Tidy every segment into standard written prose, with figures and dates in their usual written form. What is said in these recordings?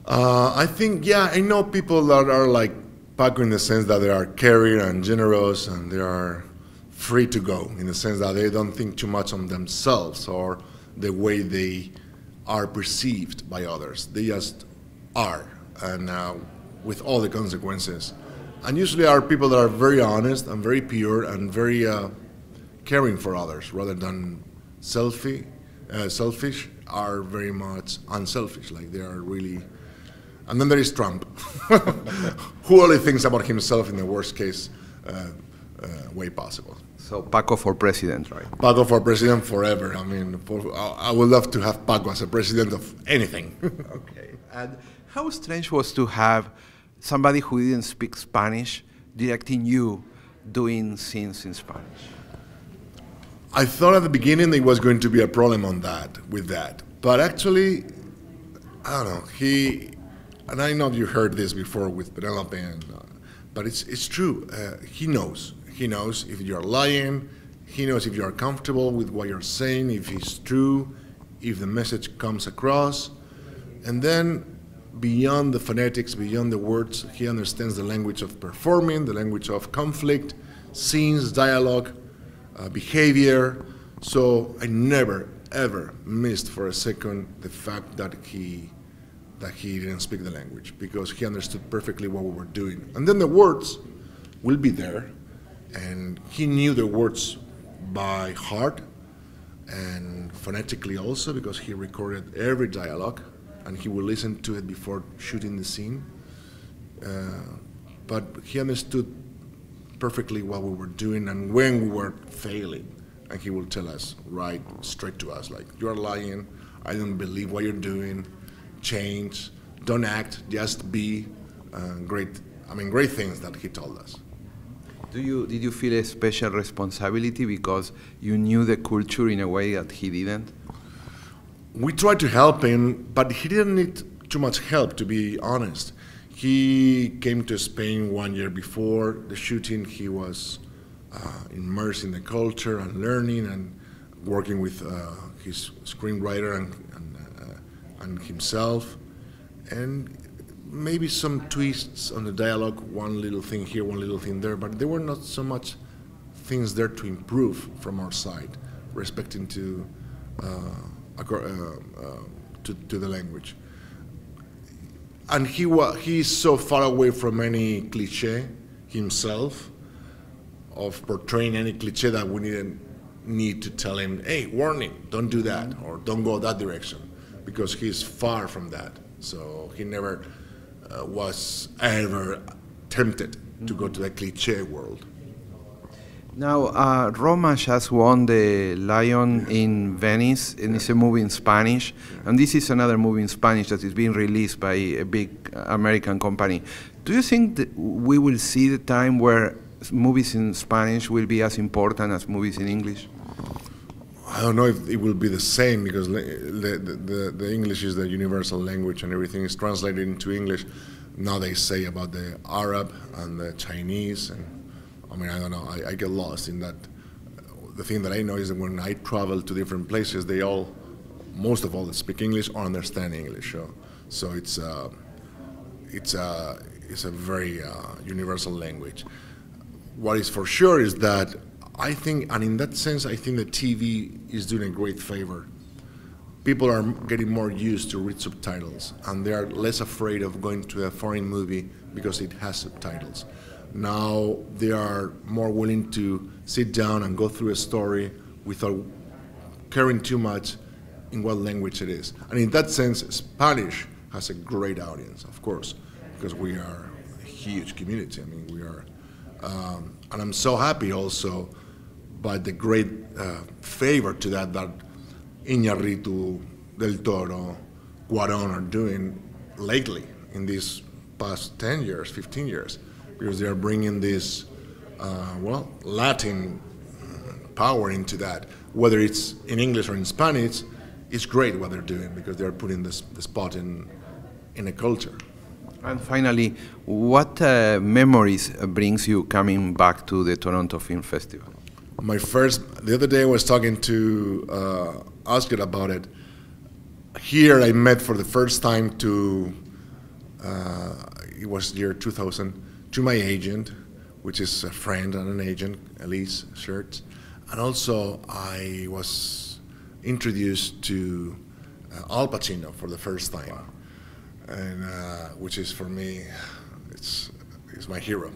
I think, yeah, I know people that are like Paco in the sense that they are caring and generous and they are free to go in the sense that they don't think too much on themselves or the way they are perceived by others. They just are, and with all the consequences. And usually are people that are very honest and very pure and very caring for others rather than selfish, are very much unselfish, like they are really. And then there is Trump, who only thinks about himself in the worst case way possible. So Paco for president, right? Paco for president forever. I mean, I would love to have Paco as a president of anything. Okay. And how strange was to have somebody who didn't speak Spanish directing you doing scenes in Spanish? I thought at the beginning there was going to be a problem with that. But actually, I don't know, and I know you heard this before with Penelope, but it's true. He knows. He knows if you're lying. He knows if you're comfortable with what you're saying, if it's true, if the message comes across. And then beyond the phonetics, beyond the words, he understands the language of performing, the language of conflict, scenes, dialogue, behavior. So I never, ever missed for a second the fact that he didn't speak the language, because he understood perfectly what we were doing. And then the words will be there, and he knew the words by heart and phonetically also, because he recorded every dialogue and he would listen to it before shooting the scene. But he understood perfectly what we were doing and when we were failing, and he will tell us right straight to us, like, you're lying, I don't believe what you're doing, change, don't act, just be. Great things that he told us. Did you feel a special responsibility because you knew the culture in a way that he didn't? We tried to help him, but he didn't need too much help, to be honest. He came to Spain 1 year before the shooting. He was immersed in the culture and learning and working with his screenwriter and himself, and maybe some twists on the dialogue, one little thing here, one little thing there, but there were not so much things there to improve from our side, respecting to the language. And he's so far away from any cliche himself, of portraying any cliche, that we didn't need to tell him, hey, warning, don't do that, or don't go that direction, because he's far from that. So he never was ever tempted to go to the cliche world. Now, Roma just won the Lion in Venice, and it's a movie in Spanish. And this is another movie in Spanish that is being released by a big American company. Do you think that we will see the time where movies in Spanish will be as important as movies in English? I don't know if it will be the same, because the English is the universal language and everything is translated into English. Now they say about the Arab and the Chinese, and I mean, I don't know, I get lost in that. The thing that I know is that when I travel to different places, most of all, speak English or understand English. So it's a very universal language. What is for sure is that I think, and in that sense, I think that TV is doing a great favor. People are getting more used to read subtitles, and they are less afraid of going to a foreign movie because it has subtitles. Now they are more willing to sit down and go through a story without caring too much in what language it is. And in that sense, Spanish has a great audience, of course, because we are a huge community. I mean, we are, and I'm so happy also by the great favor to that Iñárritu, Del Toro, Cuarón are doing lately in these past 10 years, 15 years, because they are bringing this, Latin power into that. Whether it's in English or in Spanish, it's great what they're doing, because they're putting the spot in a culture. And finally, what memories brings you coming back to the Toronto Film Festival? The other day I was talking to Asghar about it. Here I met for the first time to It was year 2000, to my agent, which is a friend and an agent, Elise Schertz. And also I was introduced to Al Pacino for the first time, and which is for me, it's my hero.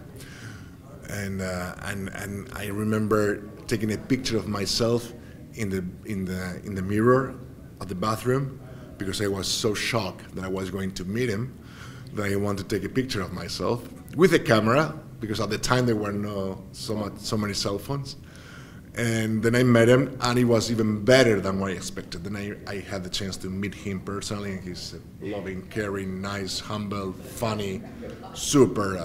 And I remember taking a picture of myself in the mirror of the bathroom, because I was so shocked that I was going to meet him that I wanted to take a picture of myself with a camera, because at the time there were so many cell phones. And then I met him, and it was even better than what I expected. Then I had the chance to meet him personally, and he's a loving, caring, nice, humble, funny, super,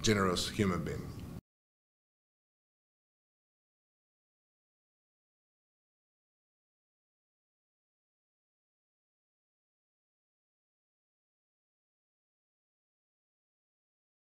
generous human being.